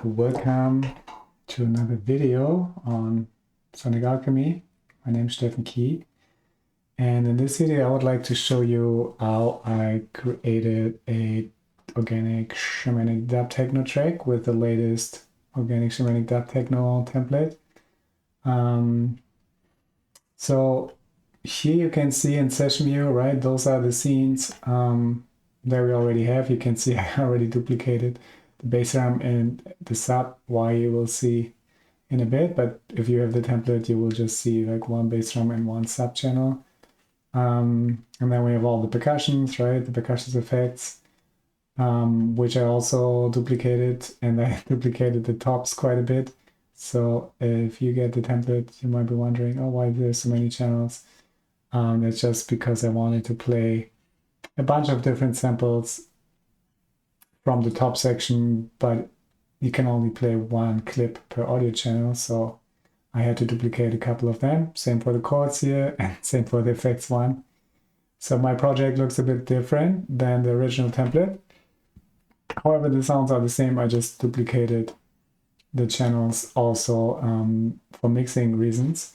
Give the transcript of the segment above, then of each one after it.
welcome to another video on sonic alchemy. My name is Steffen Ki, and in this video I would like to show you how I created a organic Shamanic Dub Techno track with the latest organic Shamanic Dub Techno template. So here you can see in session view, right? Those are the scenes that we already have. You can see I already duplicated the bass drum and the sub, why you will see in a bit, but if you have the template you will just see like one bass drum and one sub channel. And then we have all the percussions, right? The percussion effects, which I also duplicated, and I duplicated the tops quite a bit. So if you get the template, you might be wondering, oh, why there's so many channels? It's just because I wanted to play a bunch of different samples from the top section, but you can only play one clip per audio channel, so I had to duplicate a couple of them. Same for the chords here, and same for the effects one. So my project looks a bit different than the original template. However, the sounds are the same. I just duplicated the channels also for mixing reasons.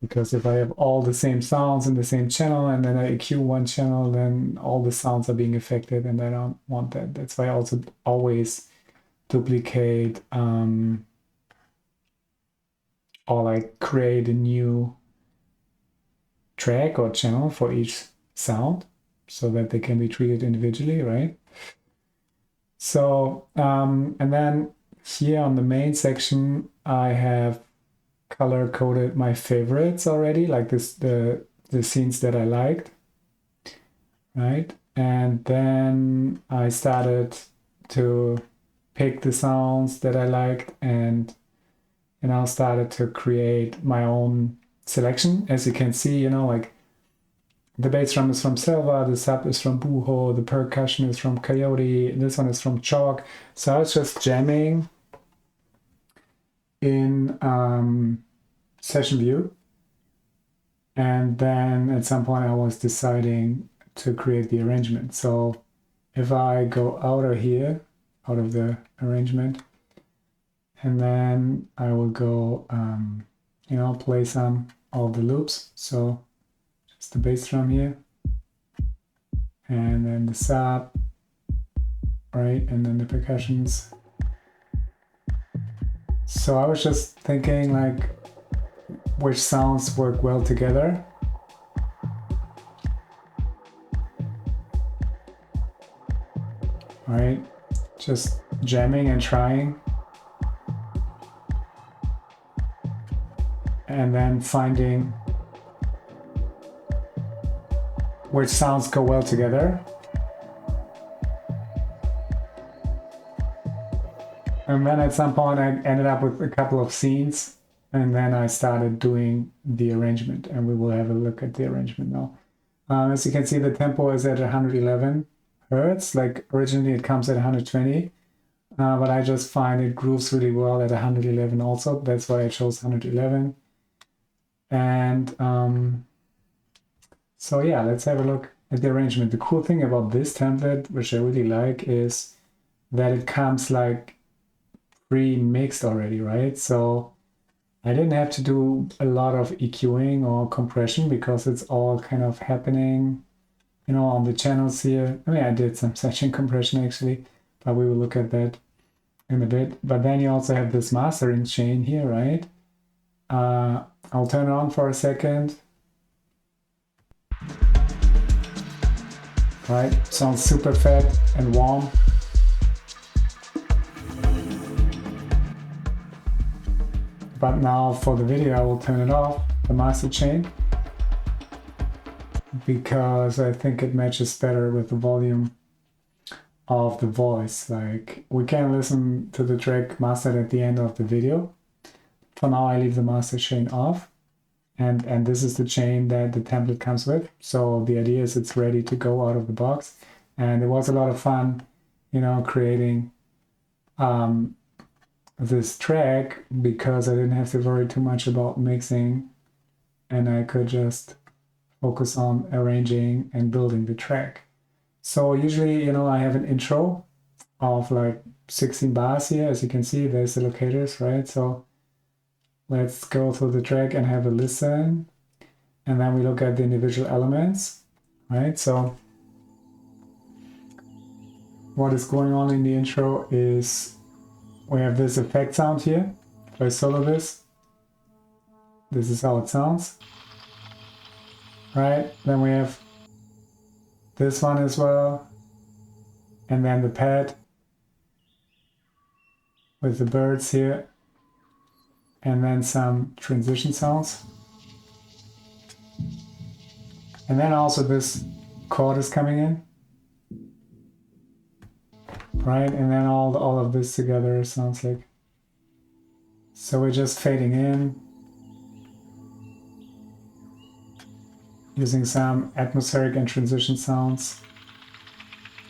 Because if I have all the same sounds in the same channel and then I EQ one channel, then all the sounds are being affected, and I don't want that. That's why I also always duplicate or like create a new track or channel for each sound so that they can be treated individually, right? So, and then here on the main section, I have color coded my favorites already, like this, the scenes that I liked, right? And then I started to pick the sounds that I liked, and I started to create my own selection. As you can see, like the bass drum is from Silva, the sub is from Buho, the percussion is from Coyote, this one is from Chalk. So I was just jamming in session view, and then at some point I was deciding to create the arrangement. So if I go out of here, out of the arrangement, and then I will go play some of the loops. So just the bass drum here, and then the sub, right, and then the percussions. So I was just thinking like which sounds work well together. All right, just jamming and trying, and then finding which sounds go well together. And then at some point I ended up with a couple of scenes, and then I started doing the arrangement, and we will have a look at the arrangement now. As you can see, the tempo is at 111 Hertz. Like originally it comes at 120, but I just find it grooves really well at 111 also. That's why I chose 111. And so yeah, let's have a look at the arrangement. The cool thing about this template, which I really like, is that it comes like pre-mixed already, right? So I didn't have to do a lot of EQing or compression because it's all kind of happening, on the channels here. I mean, I did some session compression actually, but we will look at that in a bit. But then you also have this mastering chain here, right? I'll turn it on for a second. Right, sounds super fat and warm. But now for the video I will turn it off, the master chain, because I think it matches better with the volume of the voice. Like, we can listen to the track mastered at the end of the video. For now I leave the master chain off, and this is the chain that the template comes with. So the idea is it's ready to go out of the box, and it was a lot of fun, creating this track because I didn't have to worry too much about mixing, and I could just focus on arranging and building the track. So usually, I have an intro of like 16 bars here. As you can see, there's the locators, right? So let's go through the track and have a listen. And then we look at the individual elements, right? So what is going on in the intro is we have this effect sound here. If I solo this, this is how it sounds, right? Then we have this one as well, and then the pad with the birds here, and then some transition sounds. And then also this chord is coming in, right? And then all of this together sounds like, so we're just fading in, using some atmospheric and transition sounds.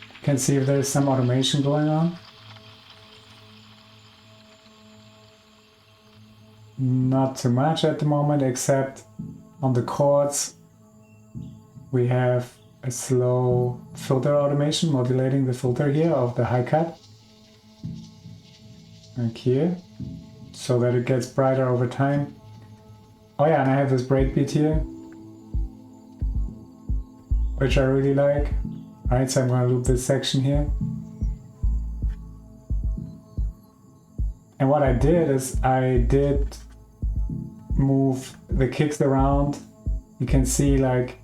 You can see if there's some automation going on. Not too much at the moment, except on the chords we have a slow filter automation modulating the filter here of the high cut, like here, so that it gets brighter over time. Oh yeah, and I have this breakbeat here, which I really like. Alright, so I'm going to loop this section here. And what I did is I did move the kicks around. You can see like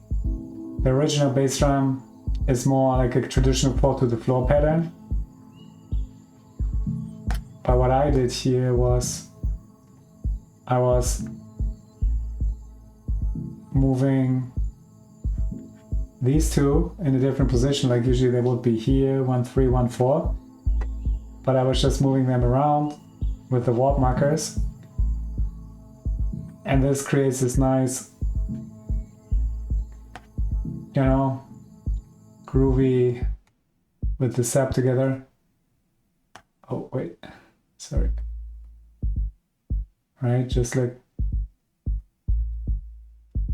the original bass drum is more like a traditional 4 to the floor pattern. But what I did here was I was moving these two in a different position, like usually they would be here, 1, 3, 1, 4. But I was just moving them around with the warp markers. And this creates this nice, you know, groovy with the sap together. Oh, wait, sorry. Right, just like,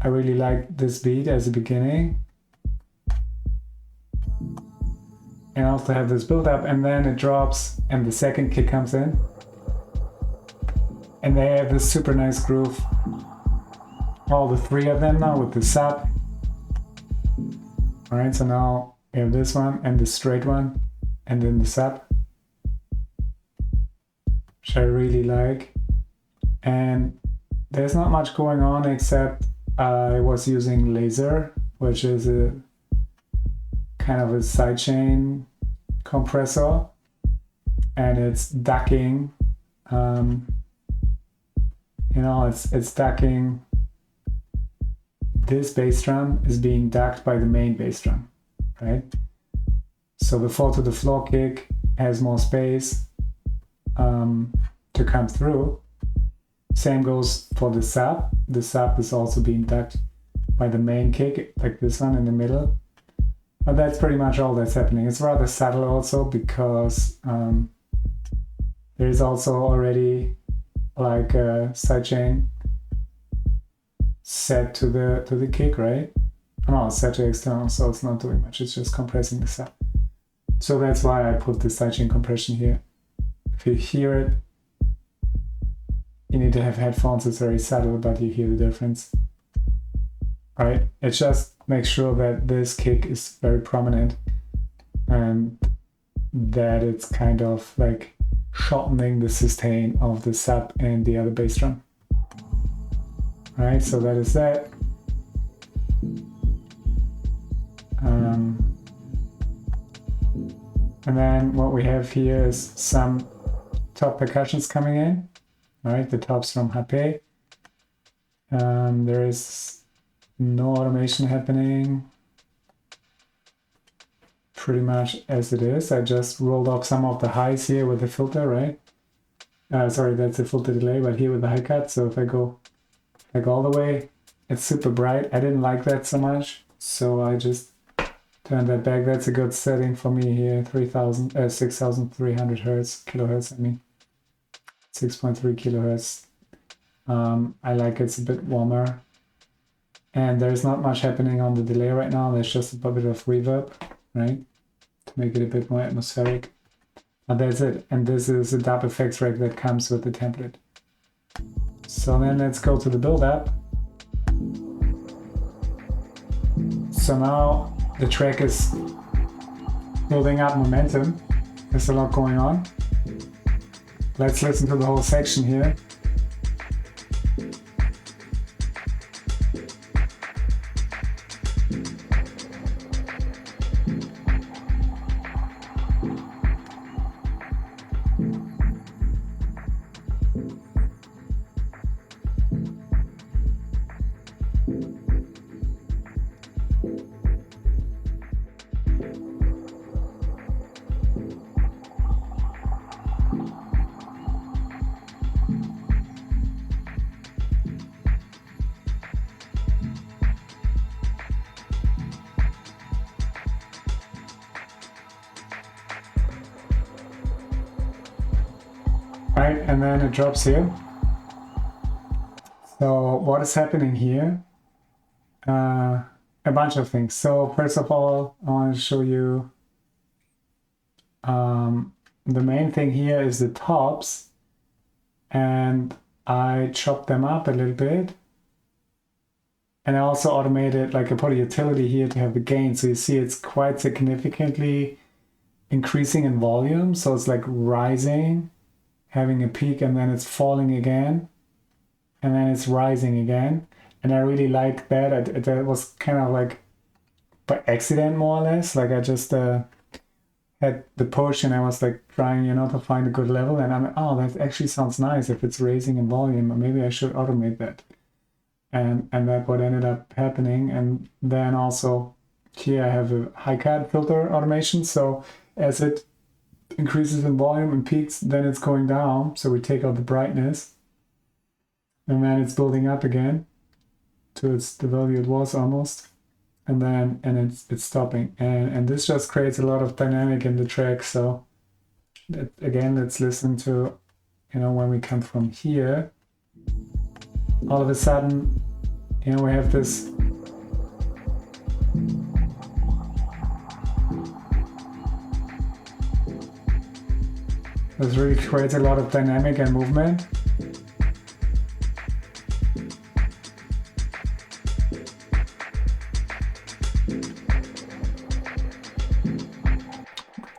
I really like this beat as a beginning. And I also have this build up, and then it drops and the second kick comes in. And they have this super nice groove. All the three of them now with the sub. Alright, so now we have this one and the straight one, and then the sub, which I really like. And there's not much going on except I was using laser, which is a kind of a sidechain compressor, and it's ducking. You know, it's ducking. This bass drum is being ducked by the main bass drum, right? So the 4 to the floor kick has more space to come through. Same goes for the sub. The sub is also being ducked by the main kick, like this one in the middle. But that's pretty much all that's happening. It's rather subtle also because there is also already like a sidechain set to the kick, right? No, it's set to external, so it's not doing much. It's just compressing the sub. So that's why I put the sidechain compression here. If you hear it, you need to have headphones. It's very subtle, but you hear the difference, right? It just makes sure that this kick is very prominent and that it's kind of like shortening the sustain of the sub and the other bass drum. Right, so that is that. And then what we have here is some top percussions coming in. All right, the tops from HP. There is no automation happening. Pretty much as it is. I just rolled off some of the highs here with the filter, right? Sorry, that's a filter delay, but here with the high cut. So if I go like all the way, it's super bright. I didn't like that so much, so I just turned that back. That's a good setting for me here. 6,300 kilohertz. I mean, 6.3 kilohertz. I like it's a bit warmer, and there's not much happening on the delay right now. There's just a bit of reverb, right, to make it a bit more atmospheric. And that's it. And this is a dub effects rack that comes with the template. So then let's go to the build-up. So now the track is building up momentum. There's a lot going on. Let's listen to the whole section here. Right, and then it drops here. So what is happening here? A bunch of things. So first of all, I want to show you the main thing here is the tops, and I chopped them up a little bit. And I also automated, like I put a utility here to have the gain. So you see it's quite significantly increasing in volume. So it's like rising, having a peak, and then it's falling again, and then it's rising again. And I really like that. That was kind of like by accident, more or less. Like I just had the push and I was like trying, to find a good level. And I'm like, oh, that actually sounds nice if it's raising in volume. Maybe I should automate that. And that's what ended up happening. And then also here I have a high cut filter automation. So as it increases in volume and peaks, then it's going down. So we take out the brightness, and then it's building up again to the value it was almost, and then it's stopping. And this just creates a lot of dynamic in the track. So that, again, let's listen to, when we come from here, all of a sudden, we have this this really creates a lot of dynamic and movement.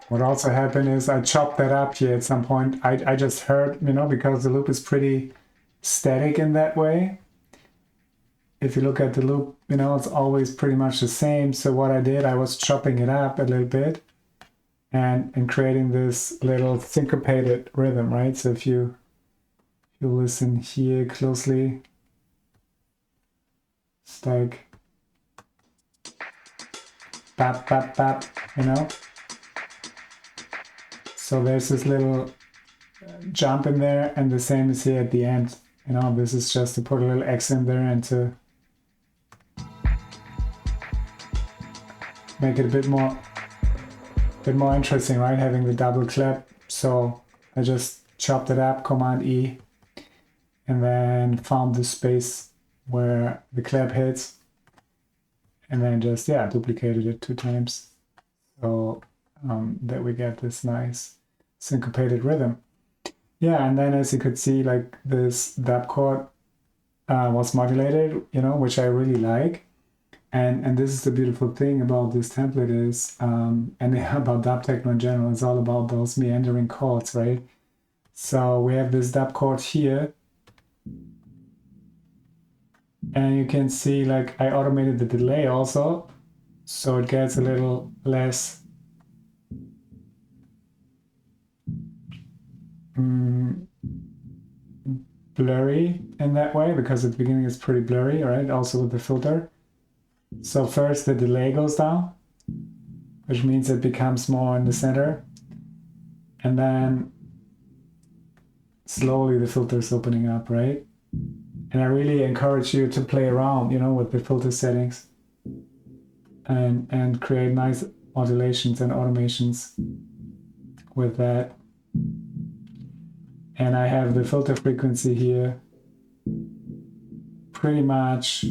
What also happened is I chopped that up here at some point. I just heard, because the loop is pretty static in that way. If you look at the loop, it's always pretty much the same. So what I did, I was chopping it up a little bit and creating this little syncopated rhythm, right? So if you listen here closely, it's like bap, bap, bap, So there's this little jump in there, and the same is here at the end. This is just to put a little accent there and to make it a bit more interesting, right? Having the double clap. So I just chopped it up, Command E, and then found the space where the clap hits, and then just duplicated it 2 times, so that we get this nice syncopated rhythm. And then as you could see, like this dub chord was modulated, which I really like. And this is the beautiful thing about this template is, and about Dubtechno in general, it's all about those meandering chords, right? So we have this dub chord here, and you can see like I automated the delay also, so it gets a little less blurry in that way, because at the beginning it's pretty blurry, right? Also with the filter. So first the delay goes down, which means it becomes more in the center, and then slowly the filter is opening up, right? And I really encourage you to play around, with the filter settings and create nice modulations and automations with that. And I have the filter frequency here pretty much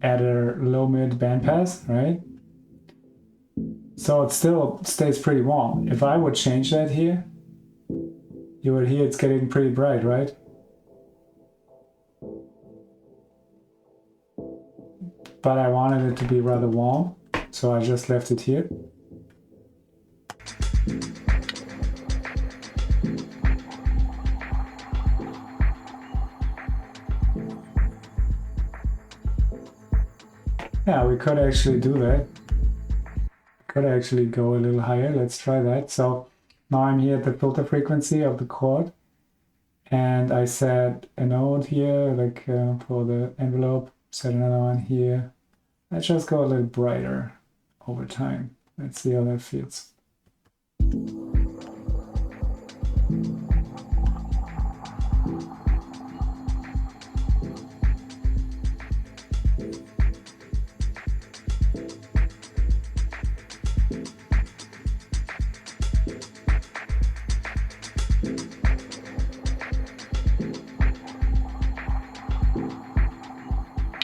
at a low mid bandpass, right? So it still stays pretty warm. If I would change that here, you will hear it's getting pretty bright, right? But I wanted it to be rather warm, so I just left it here. Yeah, we could actually do that. Could actually go a little higher. Let's try that. So now I'm here at the filter frequency of the chord, and I set a note here, like for the envelope, set another one here. Let's just go a little brighter over time. Let's see how that feels.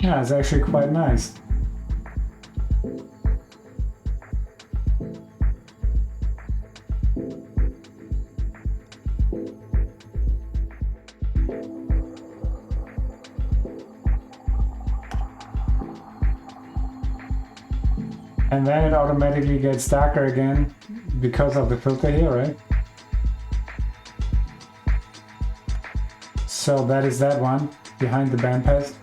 Yeah, it's actually quite nice. And then it automatically gets darker again because of the filter here, right? So that is that one behind the bandpass.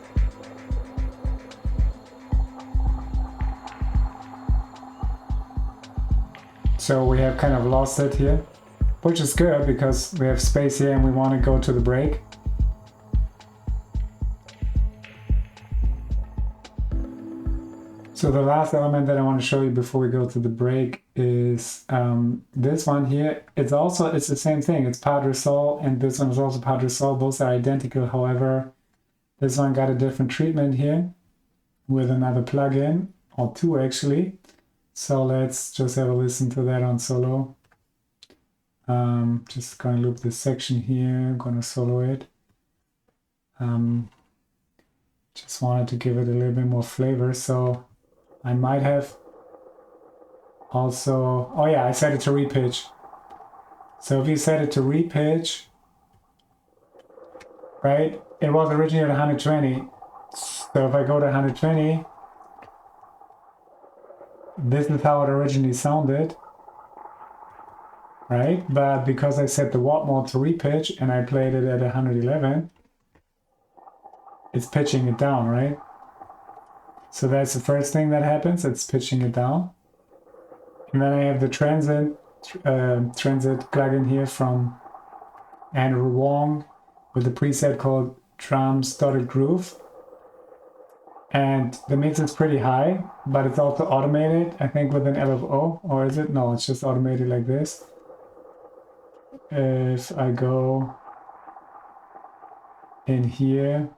So we have kind of lost it here, which is good because we have space here and we want to go to the break. So the last element that I want to show you before we go to the break is this one here. It's the same thing. It's Padre Sol, and this one is also Padre Sol. Both are identical. However, this one got a different treatment here with another plugin, or two actually. So let's just have a listen to that on solo. Just gonna loop this section here. I'm gonna solo it. Just wanted to give it a little bit more flavor. So I might have also, oh yeah, I set it to repitch. So if you set it to repitch, right, it was originally at 120. So if I go to 120, this is how it originally sounded, right? But because I set the watt mode to repitch and I played it at 111, it's pitching it down, right? So that's the first thing that happens, it's pitching it down. And then I have the transit plugin here from Andrew Wong with a preset called Drums Dotted Groove. And the mix is pretty high, but it's also automated, I think with an LFO, or is it? No, it's just automated like this. If I go in here,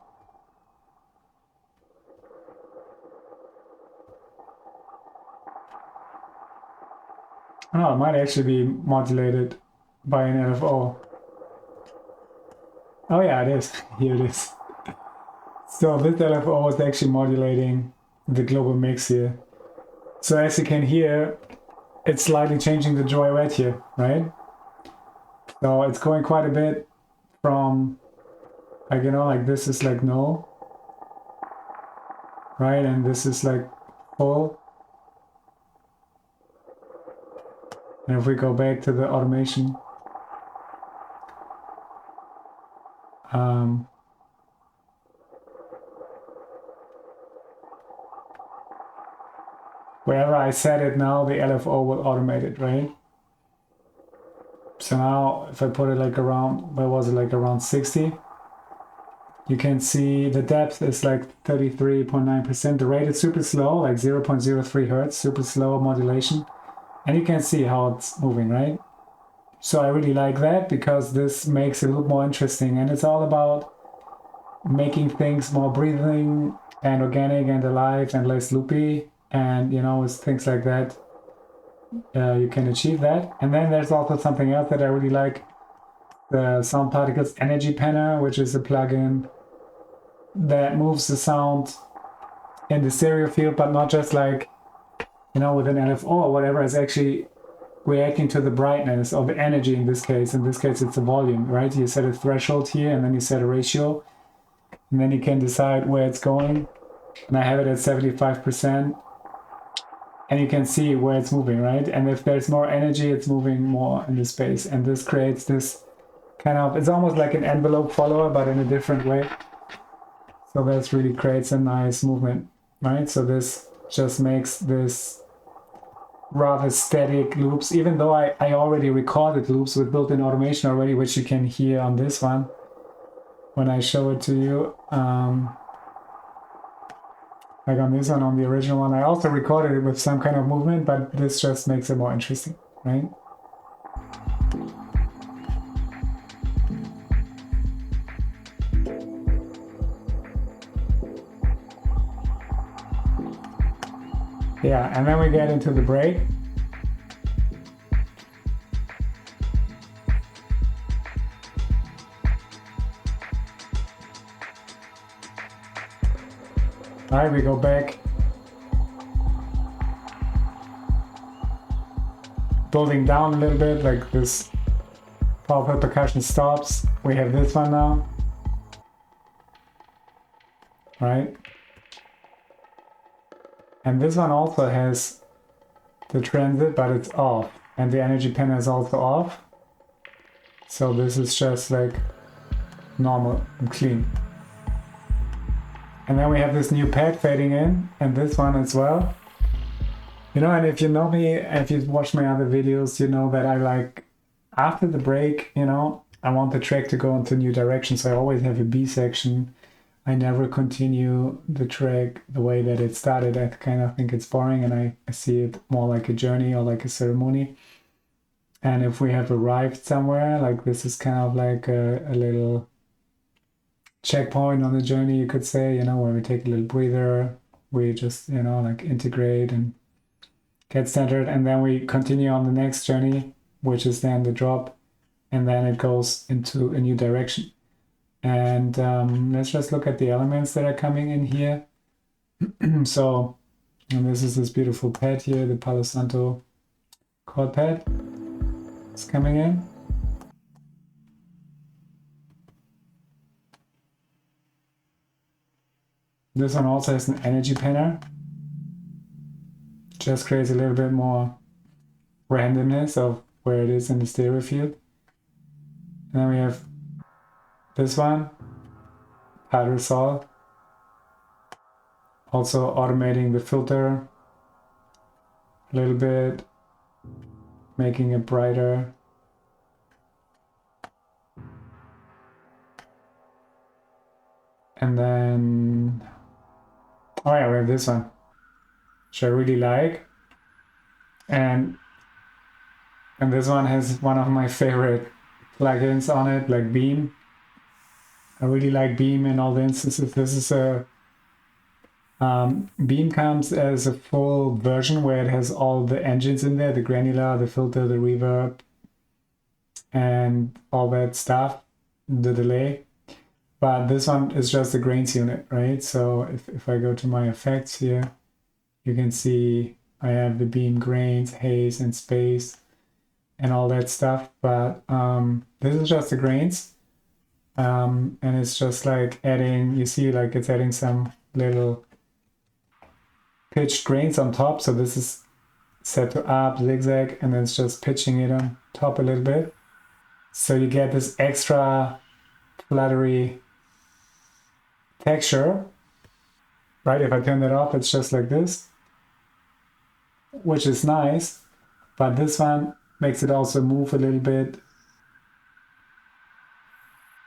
oh, it might actually be modulated by an LFO. Oh yeah, it is. Here it is. So this LFO is actually modulating the global mix here. So as you can hear, it's slightly changing the joyrette here, right? So it's going quite a bit from, like, you know, like this is like no, right? And this is like full. And if we go back to the automation, wherever I set it now, the LFO will automate it, right? So now if I put it like around, where was it, like around 60, you can see the depth is like 33.9%. The rate is super slow, like 0.03 hertz, super slow modulation. And you can see how it's moving, right? So I really like that because this makes it look more interesting, and it's all about making things more breathing and organic and alive and less loopy, and you know, with things like that, you can achieve that. And then there's also something else that I really like, the Sound Particles Energy Panner, which is a plugin that moves the sound in the stereo field, but not just like, you know, with an LFO or whatever. It's actually reacting to the brightness or the energy in this case. In this case, it's the volume, right? You set a threshold here and then you set a ratio, and then you can decide where it's going. And I have it at 75%, and you can see where it's moving, right? And if there's more energy, it's moving more in the space. And this creates this kind of, it's almost like an envelope follower, but in a different way. So this really creates a nice movement, right? So this just makes this rather static loops, even though I already recorded loops with built-in automation already, which you can hear on this one when I show it to you. Like on this one, on the original one, I also recorded it with some kind of movement, but this just makes it more interesting, right? Yeah, and then we get into the break. All right, we go back. Building down a little bit, like this powerful percussion stops. We have this one now. Right? And this one also has the transit, but it's off. And the energy panel is also off. So this is just like normal and clean. And then we have this new pad fading in, and this one as well. You know, and if you know me, if you've watched my other videos, you know that I like, after the break, you know, I want the track to go into a new direction. So I always have a B section. I never continue the track the way that it started. I kind of think it's boring, and I see it more like a journey or like a ceremony. And if we have arrived somewhere, like this is kind of like a little checkpoint on the journey, you could say, you know, where we take a little breather, we just, you know, like integrate and get centered, and then we continue on the next journey, which is then the drop, and then it goes into a new direction. And let's just look at the elements that are coming in here. So, and this is this beautiful pad here, the Palo Santo chord pad. It's coming in. This one also has an energy panel. Just creates a little bit more randomness of where it is in the stereo field. And then we have this one, Padre Sol. Also automating the filter a little bit, making it brighter. And then, oh yeah, we have this one, which I really like. And this one has one of my favorite plugins on it, like Beam. I really like Beam in all the instances. This is a Beam comes as a full version where it has all the engines in there, the granular, the filter, the reverb, and all that stuff, the delay. But this one is just a grains unit, right? So if I go to my effects here, you can see I have the Beam grains, haze, and space, and all that stuff. But this is just the grains. And it's just like adding, you see, like it's adding some little pitched grains on top. So this is set to up, zigzag, and then it's just pitching it on top a little bit. So you get this extra fluttery texture, right? If I turn that off, it's just like this, which is nice. But this one makes it also move a little bit.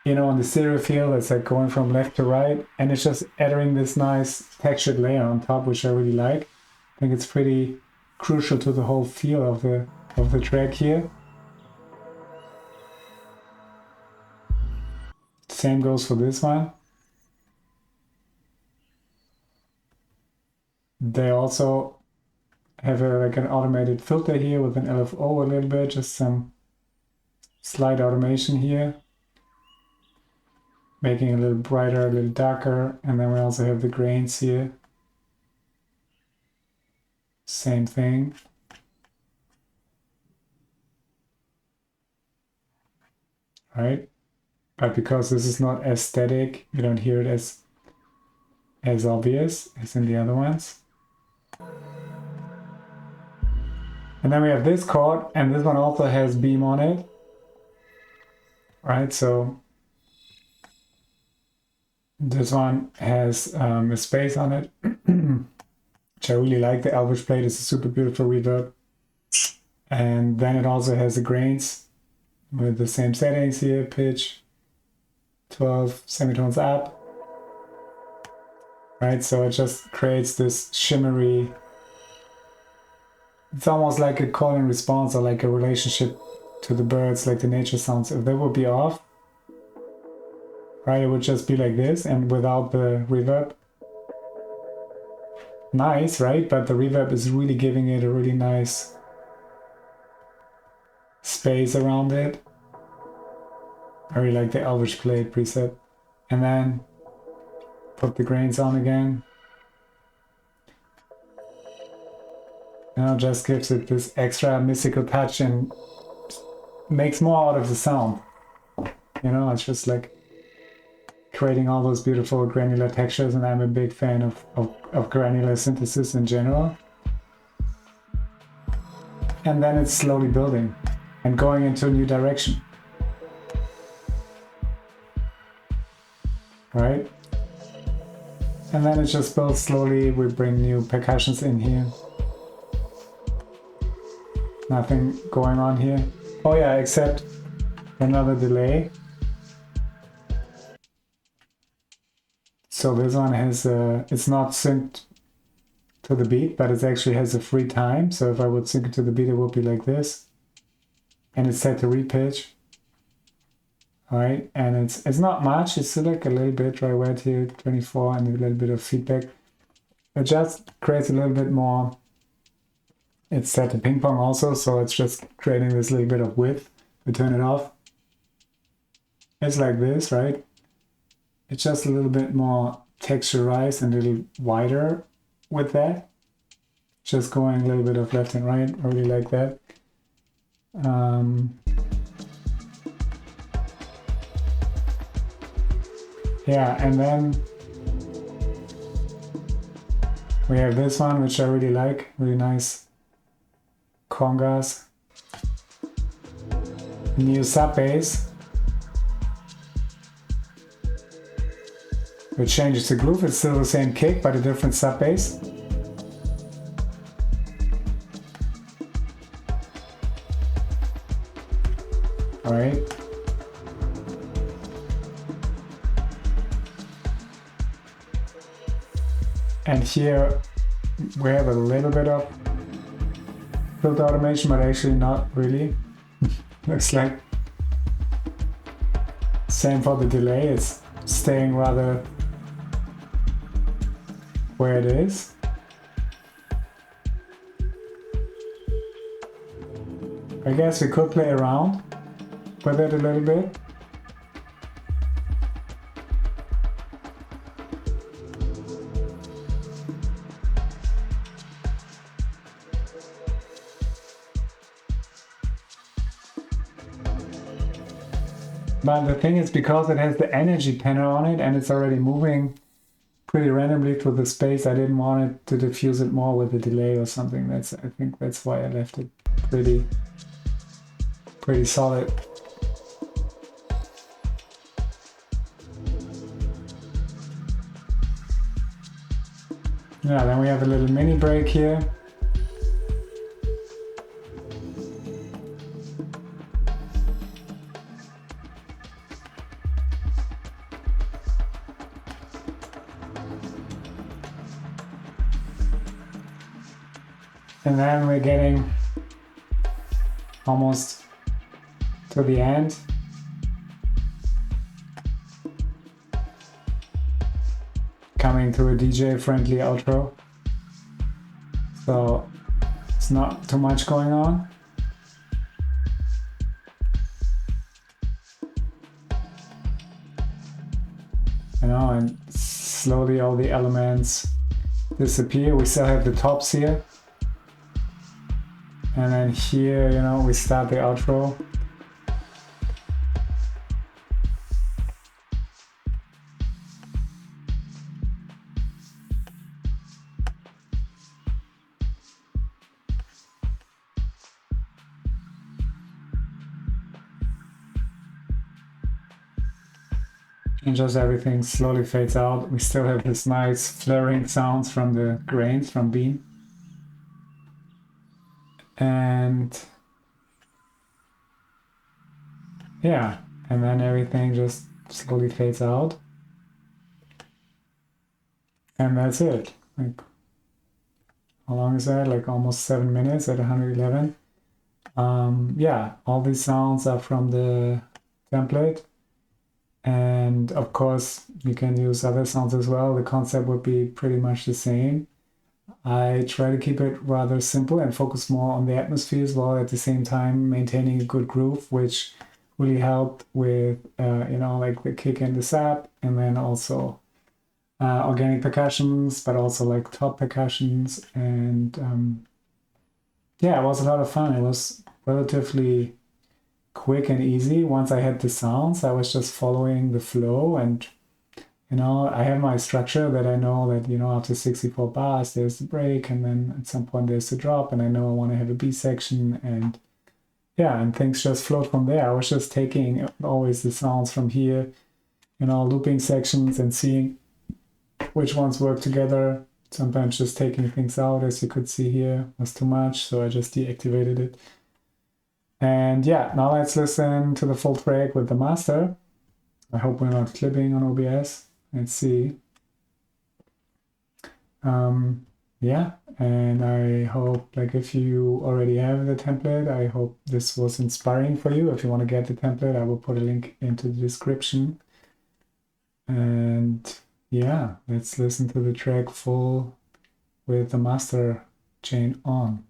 You know, on the stereo field, it's like going from left to right, and it's just adding this nice textured layer on top, which I really like. I think it's pretty crucial to the whole feel of the track here. Same goes for this one. They also have like an automated filter here with an LFO a little bit, just some slight automation here, making it a little brighter, a little darker. And then we also have the grains here. Same thing. right? But because this is not as static, you don't hear it as obvious as in the other ones. And then we have this chord, and this one also has beam on it, right? So this one has a space on it, which I really like. The Elvish plate is a super beautiful reverb. And then it also has the grains with the same settings here, pitch, 12 semitones up, right? So it just creates this shimmery, it's almost like a call and response or like a relationship to the birds, like the nature sounds. If they would be off, right, it would just be like this and without the reverb. Nice, right? But the reverb is really giving it a really nice space around it. I really like the Elvish plate preset. And then put the grains on again. Now just gives it this extra mystical touch and makes more out of the sound. You know, it's just like creating all those beautiful granular textures, and I'm a big fan of granular synthesis in general. And then it's slowly building and going into a new direction. Right? And then it just builds slowly. We bring new percussions in here. Nothing going on here. Oh yeah, except another delay. So this one has it's not synced to the beat, but it actually has a free time. So if I would sync it to the beat, it would be like this. And it's set to repitch. Alright, and it's not much, it's like a little bit dry wet here, 24, and a little bit of feedback. It just creates a little bit more. It's set to ping pong also, so it's just creating this little bit of width to turn it off. It's like this, right? It's just a little bit more texturized and a little wider with that. Just going a little bit of left and right, I really like that. Yeah, and then we have this one, which I really like, really nice congas. New sub bass, which changes the groove. It's still the same kick, but a different sub bass. All right. And here we have a little bit of filter automation, but actually not really. Looks like same for the delay. It's staying rather where it is. I guess we could play around with it a little bit. But the thing is, because it has the energy panel on it and it's already moving pretty randomly through the space, I didn't want it to diffuse it more with a delay or something. I think that's why I left it pretty solid. Yeah, then we have a little mini break here. And then we're getting almost to the end. Coming to a DJ friendly outro. So it's not too much going on. You know, and slowly all the elements disappear. We still have the tops here. And then here, you know, we start the outro. and just everything slowly fades out. We still have this nice flaring sounds from the grains from bean. And yeah, and then everything just slowly fades out. And that's it. Like, how long is that? Like almost 7 minutes at 111. Yeah, all these sounds are from the template. And of course, you can use other sounds as well. The concept would be pretty much the same. I try to keep it rather simple and focus more on the atmospheres while at the same time maintaining a good groove, which really helped with, like the kick and the sap, and then also organic percussions, but also like top percussions. And yeah, it was a lot of fun. It was relatively quick and easy. Once I had the sounds, I was just following the flow, and I have my structure that I know that after 64 bars there's the break, and then at some point there's the drop, and I know I want to have a B section, and yeah, and things just flowed from there. I was just taking always the sounds from here, looping sections and seeing which ones work together. Sometimes just taking things out, as you could see here, was too much, so I just deactivated it. And yeah, now let's listen to the full track with the master. I hope we're not clipping on OBS. Let's see. Yeah, and I hope, like, if you already have the template, I hope this was inspiring for you. If you want to get the template, I will put a link into the description. And yeah, let's listen to the track full with the master chain on.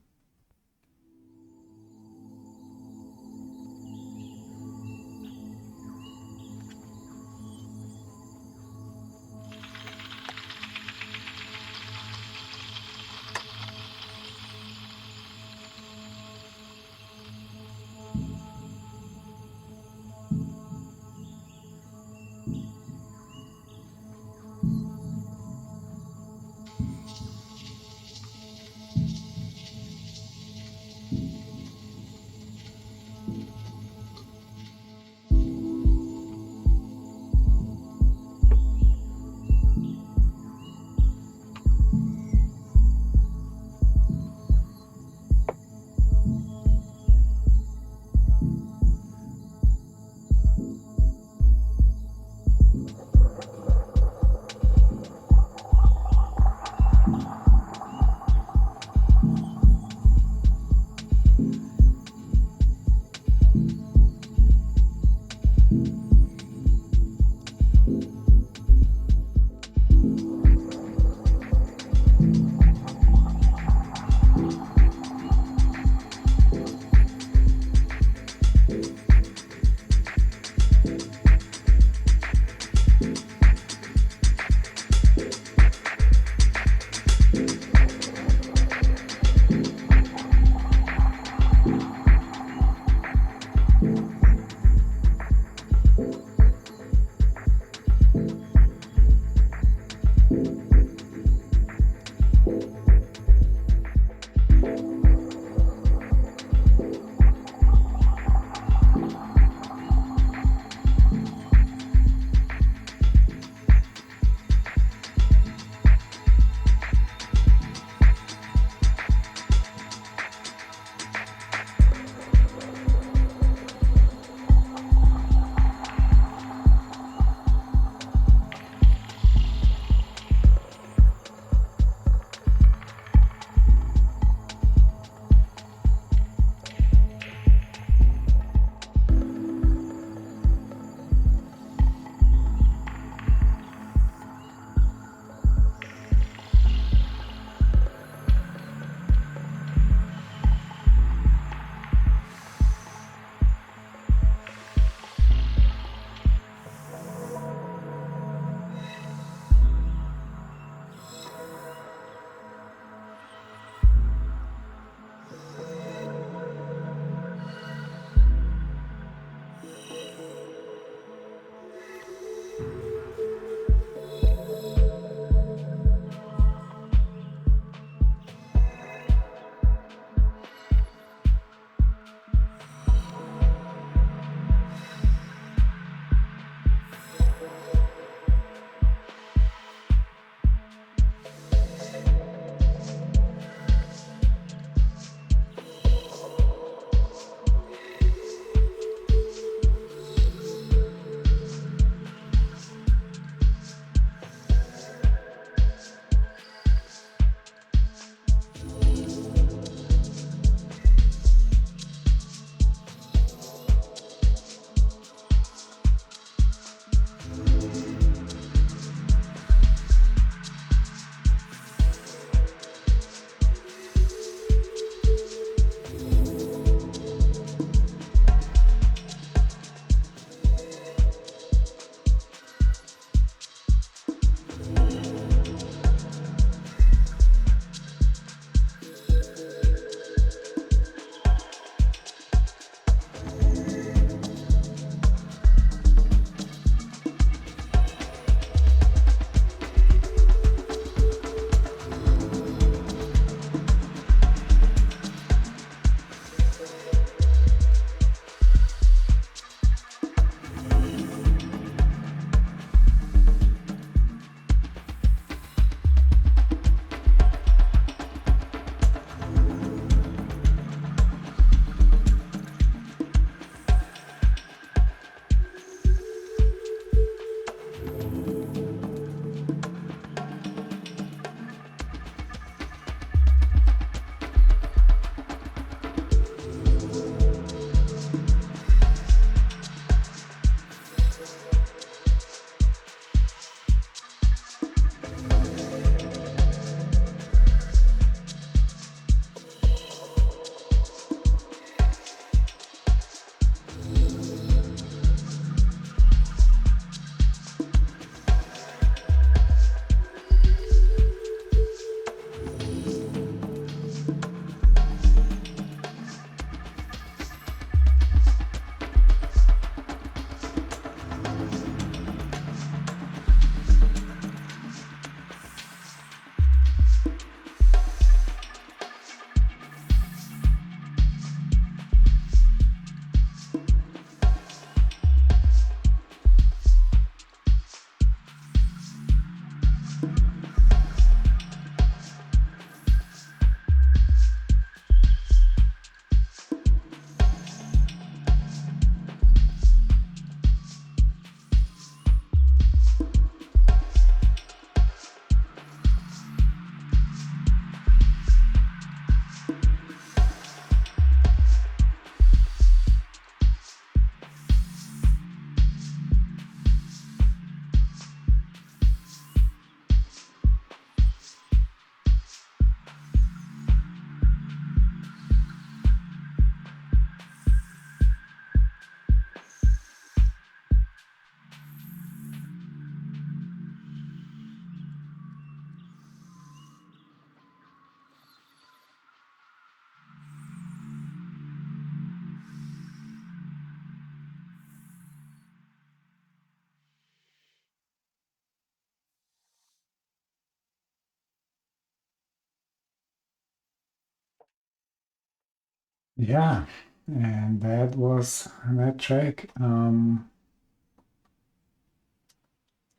Yeah, and that was that track.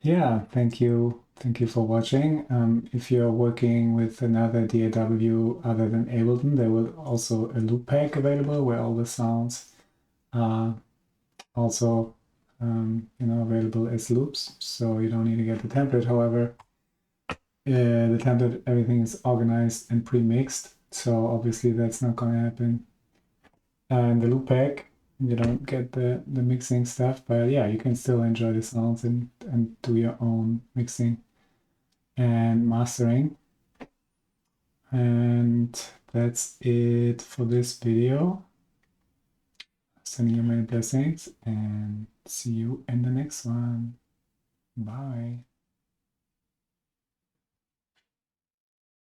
Yeah, thank you. Thank you for watching. If you're working with another DAW other than Ableton, there will also a loop pack available where all the sounds are also available as loops. So you don't need to get the template. However, the template, everything is organized and pre-mixed. So obviously that's not going to happen. And the loop pack, you don't get the mixing stuff, but yeah, you can still enjoy the sounds and do your own mixing and mastering. And that's it for this video. Sending you many blessings and see you in the next one. Bye.